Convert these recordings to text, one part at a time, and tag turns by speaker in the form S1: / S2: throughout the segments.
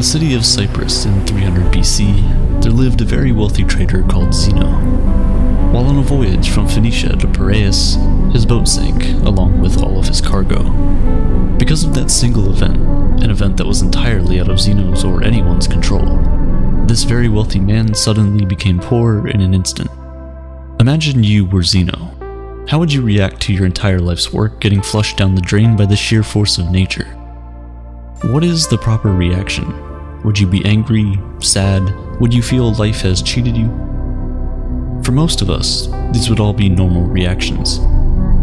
S1: the city of Cyprus in 300 BC, there lived a very wealthy trader called Zeno. While on a voyage from Phoenicia to Piraeus, his boat sank, along with all of his cargo. Because of that single event, an event that was entirely out of Zeno's or anyone's control, this very wealthy man suddenly became poor in an instant. Imagine you were Zeno. How would you react to your entire life's work getting flushed down the drain by the sheer force of nature? What is the proper reaction? Would you be angry, sad? Would you feel life has cheated you? For most of us, these would all be normal reactions,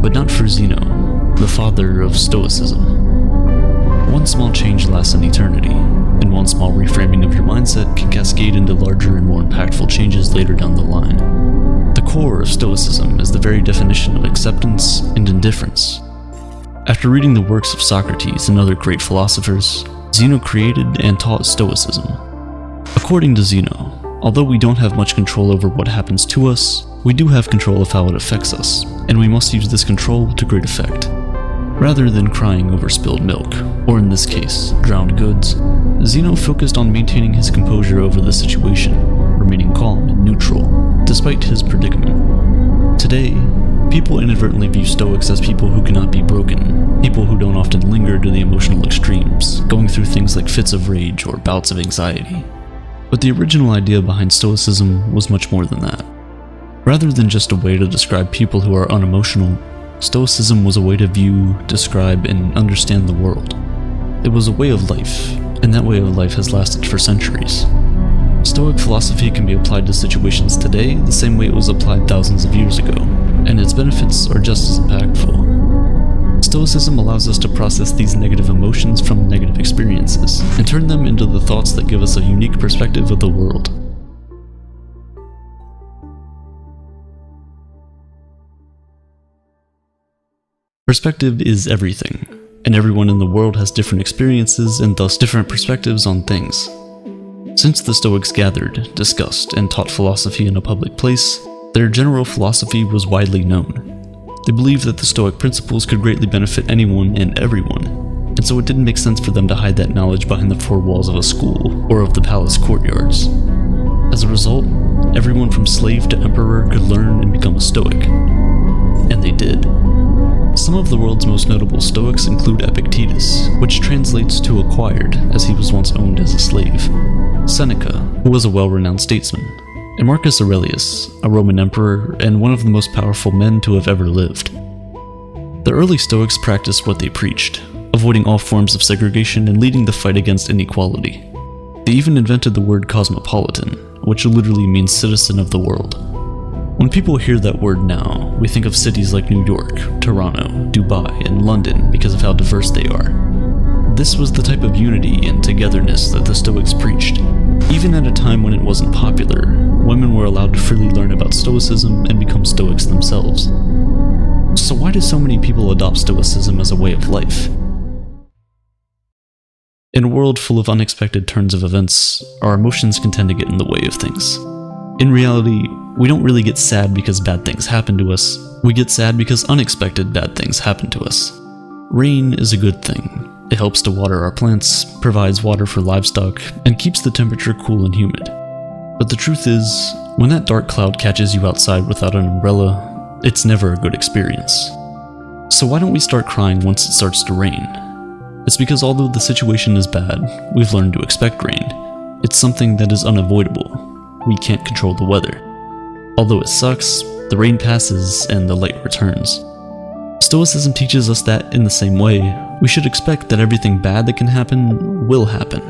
S1: but not for Zeno, the father of Stoicism. One small change lasts an eternity, and one small reframing of your mindset can cascade into larger and more impactful changes later down the line. The core of Stoicism is the very definition of acceptance and indifference. After reading the works of Socrates and other great philosophers, Zeno created and taught Stoicism. According to Zeno, although we don't have much control over what happens to us, we do have control of how it affects us, and we must use this control to great effect. Rather than crying over spilled milk, or in this case, drowned goods, Zeno focused on maintaining his composure over the situation, remaining calm and neutral, despite his predicament. Today, people inadvertently view Stoics as people who cannot be broken, people who don't often linger to the emotional extremes, going through things like fits of rage or bouts of anxiety. But the original idea behind Stoicism was much more than that. Rather than just a way to describe people who are unemotional, Stoicism was a way to view, describe, and understand the world. It was a way of life, and that way of life has lasted for centuries. Stoic philosophy can be applied to situations today the same way it was applied thousands of years ago, and its benefits are just as impactful. Stoicism allows us to process these negative emotions from negative experiences, and turn them into the thoughts that give us a unique perspective of the world. Perspective is everything, and everyone in the world has different experiences and thus different perspectives on things. Since the Stoics gathered, discussed, and taught philosophy in a public place, their general philosophy was widely known. They believed that the Stoic principles could greatly benefit anyone and everyone, and so it didn't make sense for them to hide that knowledge behind the four walls of a school or of the palace courtyards. As a result, everyone from slave to emperor could learn and become a Stoic. And they did. Some of the world's most notable Stoics include Epictetus, which translates to acquired, as he was once owned as a slave, Seneca, who was a well-renowned statesman, and Marcus Aurelius, a Roman emperor and one of the most powerful men to have ever lived. The early Stoics practiced what they preached, avoiding all forms of segregation and leading the fight against inequality. They even invented the word cosmopolitan, which literally means citizen of the world. When people hear that word now, we think of cities like New York, Toronto, Dubai, and London because of how diverse they are. This was the type of unity and togetherness that the Stoics preached. Even at a time when it wasn't popular, women were allowed to freely learn about Stoicism and become Stoics themselves. So why do so many people adopt Stoicism as a way of life? In a world full of unexpected turns of events, our emotions can tend to get in the way of things. In reality, we don't really get sad because bad things happen to us, we get sad because unexpected bad things happen to us. Rain is a good thing. It helps to water our plants, provides water for livestock, and keeps the temperature cool and humid. But the truth is, when that dark cloud catches you outside without an umbrella, it's never a good experience. So why don't we start crying once it starts to rain? It's because although the situation is bad, we've learned to expect rain. It's something that is unavoidable. We can't control the weather. Although it sucks, the rain passes and the light returns. Stoicism teaches us that in the same way, we should expect that everything bad that can happen will happen.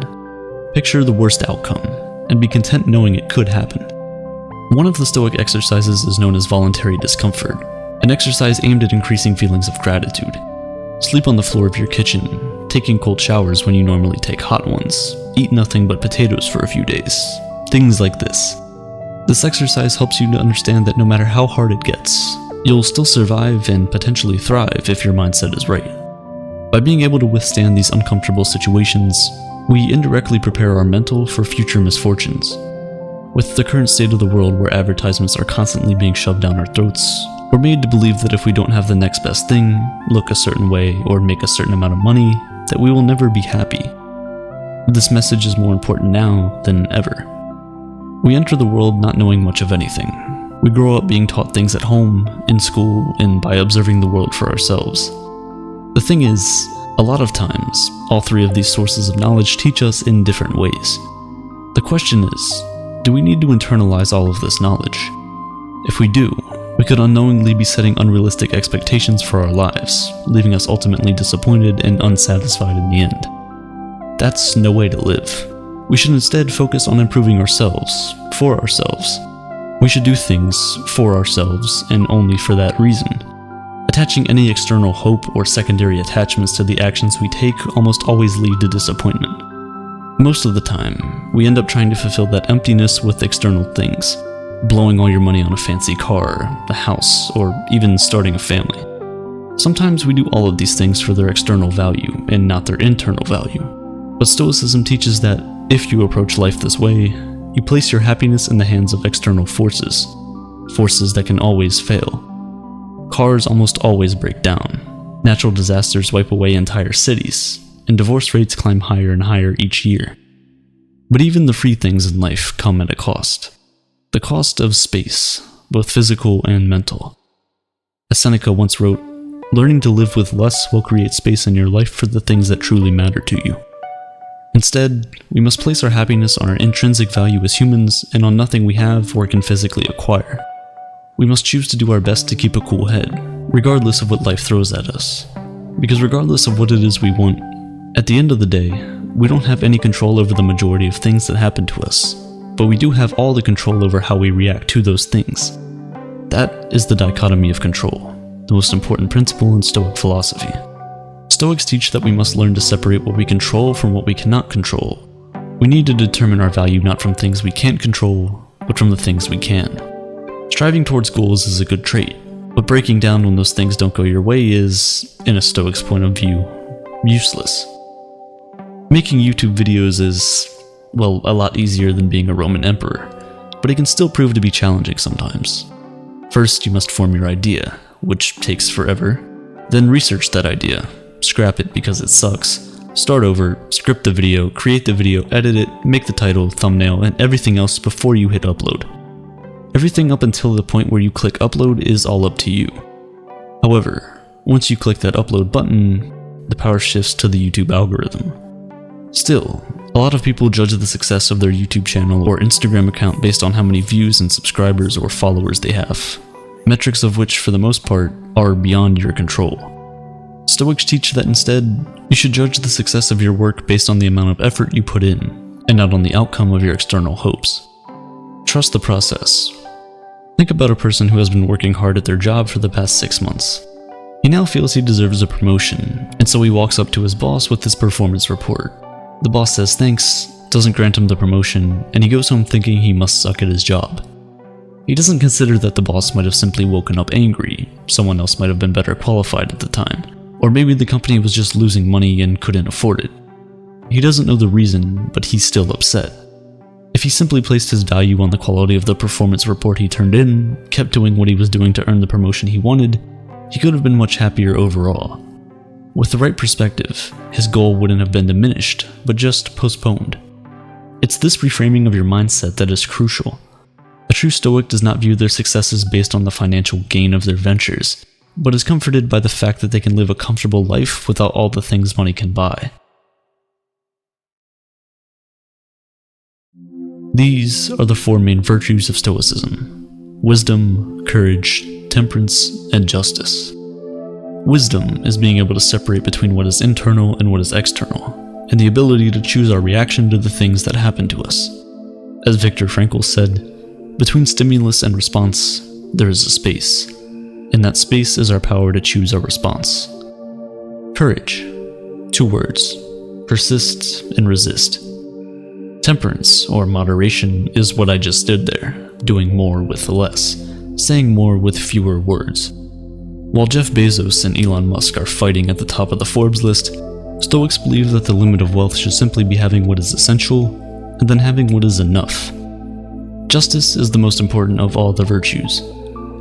S1: Picture the worst outcome, and be content knowing it could happen. One of the Stoic exercises is known as voluntary discomfort, an exercise aimed at increasing feelings of gratitude. Sleep on the floor of your kitchen, taking cold showers when you normally take hot ones, eat nothing but potatoes for a few days. Things like this. This exercise helps you to understand that no matter how hard it gets, you'll still survive and potentially thrive if your mindset is right. By being able to withstand these uncomfortable situations, we indirectly prepare our mental for future misfortunes. With the current state of the world where advertisements are constantly being shoved down our throats, we're made to believe that if we don't have the next best thing, look a certain way, or make a certain amount of money, that we will never be happy. This message is more important now than ever. We enter the world not knowing much of anything. We grow up being taught things at home, in school, and by observing the world for ourselves. The thing is, a lot of times, all three of these sources of knowledge teach us in different ways. The question is, do we need to internalize all of this knowledge? If we do, we could unknowingly be setting unrealistic expectations for our lives, leaving us ultimately disappointed and unsatisfied in the end. That's no way to live. We should instead focus on improving ourselves, for ourselves. We should do things for ourselves and only for that reason. Attaching any external hope or secondary attachments to the actions we take almost always lead to disappointment. Most of the time, we end up trying to fulfill that emptiness with external things, blowing all your money on a fancy car, a house, or even starting a family. Sometimes we do all of these things for their external value and not their internal value. But Stoicism teaches that if you approach life this way, you place your happiness in the hands of external forces that can always fail. Cars almost always break down, natural disasters wipe away entire cities, and divorce rates climb higher and higher each year. But even the free things in life come at a cost. The cost of space, both physical and mental. As Seneca once wrote, "Learning to live with less will create space in your life for the things that truly matter to you." Instead, we must place our happiness on our intrinsic value as humans and on nothing we have or can physically acquire. We must choose to do our best to keep a cool head, regardless of what life throws at us. Because regardless of what it is we want, at the end of the day, we don't have any control over the majority of things that happen to us, but we do have all the control over how we react to those things. That is the dichotomy of control, the most important principle in Stoic philosophy. Stoics teach that we must learn to separate what we control from what we cannot control. We need to determine our value not from things we can't control, but from the things we can. Striving towards goals is a good trait, but breaking down when those things don't go your way is, in a Stoic's point of view, useless. Making YouTube videos is, well, a lot easier than being a Roman emperor, but it can still prove to be challenging sometimes. First, you must form your idea, which takes forever. Then research that idea, scrap it because it sucks, start over, script the video, create the video, edit it, make the title, thumbnail, and everything else before you hit upload. Everything up until the point where you click upload is all up to you. However, once you click that upload button, the power shifts to the YouTube algorithm. Still, a lot of people judge the success of their YouTube channel or Instagram account based on how many views and subscribers or followers they have, metrics of which, for the most part, are beyond your control. Stoics teach that instead, you should judge the success of your work based on the amount of effort you put in, and not on the outcome of your external hopes. Trust the process. Think about a person who has been working hard at their job for the past 6 months. He now feels he deserves a promotion, and so he walks up to his boss with his performance report. The boss says thanks, doesn't grant him the promotion, and he goes home thinking he must suck at his job. He doesn't consider that the boss might have simply woken up angry, someone else might have been better qualified at the time, or maybe the company was just losing money and couldn't afford it. He doesn't know the reason, but he's still upset. If he simply placed his value on the quality of the performance report he turned in, kept doing what he was doing to earn the promotion he wanted, he could have been much happier overall. With the right perspective, his goal wouldn't have been diminished, but just postponed. It's this reframing of your mindset that is crucial. A true Stoic does not view their successes based on the financial gain of their ventures, but is comforted by the fact that they can live a comfortable life without all the things money can buy. These are the 4 main virtues of Stoicism: wisdom, courage, temperance, and justice. Wisdom is being able to separate between what is internal and what is external, and the ability to choose our reaction to the things that happen to us. As Viktor Frankl said, between stimulus and response, there is a space, and that space is our power to choose our response. Courage. 2 words: persist and resist. Temperance, or moderation, is what I just did there, doing more with less, saying more with fewer words. While Jeff Bezos and Elon Musk are fighting at the top of the Forbes list, Stoics believe that the limit of wealth should simply be having what is essential, and then having what is enough. Justice is the most important of all the virtues.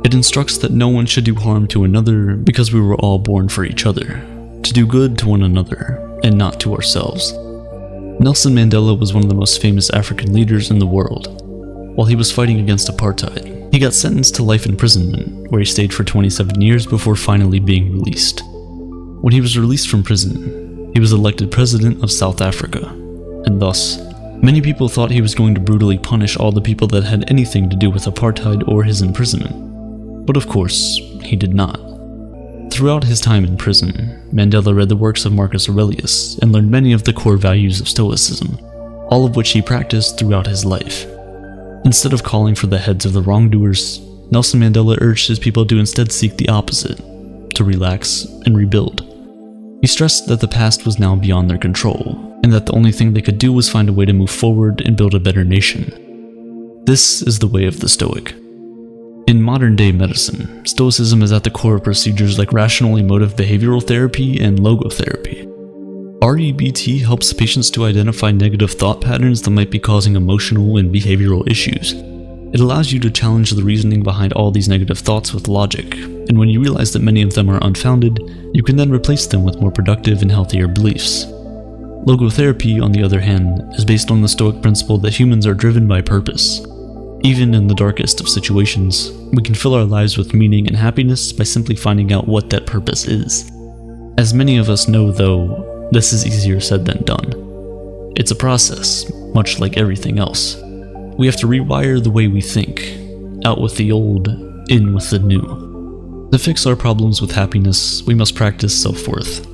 S1: It instructs that no one should do harm to another because we were all born for each other, to do good to one another, and not to ourselves. Nelson Mandela was one of the most famous African leaders in the world. While he was fighting against apartheid, he got sentenced to life imprisonment, where he stayed for 27 years before finally being released. When he was released from prison, he was elected president of South Africa, and thus, many people thought he was going to brutally punish all the people that had anything to do with apartheid or his imprisonment. But of course, he did not. Throughout his time in prison, Mandela read the works of Marcus Aurelius and learned many of the core values of Stoicism, all of which he practiced throughout his life. Instead of calling for the heads of the wrongdoers, Nelson Mandela urged his people to instead seek the opposite, to relax and rebuild. He stressed that the past was now beyond their control, and that the only thing they could do was find a way to move forward and build a better nation. This is the way of the Stoic. In modern-day medicine, Stoicism is at the core of procedures like rational emotive behavioral therapy and logotherapy. REBT helps patients to identify negative thought patterns that might be causing emotional and behavioral issues. It allows you to challenge the reasoning behind all these negative thoughts with logic, and when you realize that many of them are unfounded, you can then replace them with more productive and healthier beliefs. Logotherapy, on the other hand, is based on the Stoic principle that humans are driven by purpose. Even in the darkest of situations, we can fill our lives with meaning and happiness by simply finding out what that purpose is. As many of us know, though, this is easier said than done. It's a process, much like everything else. We have to rewire the way we think, out with the old, in with the new. To fix our problems with happiness, we must practice self-worth.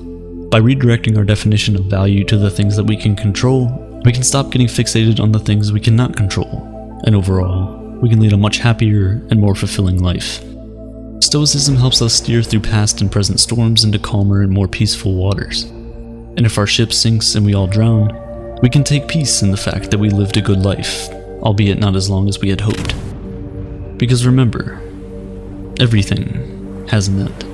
S1: By redirecting our definition of value to the things that we can control, we can stop getting fixated on the things we cannot control. And overall, we can lead a much happier and more fulfilling life. Stoicism helps us steer through past and present storms into calmer and more peaceful waters. And if our ship sinks and we all drown, we can take peace in the fact that we lived a good life, albeit not as long as we had hoped. Because remember, everything has an end.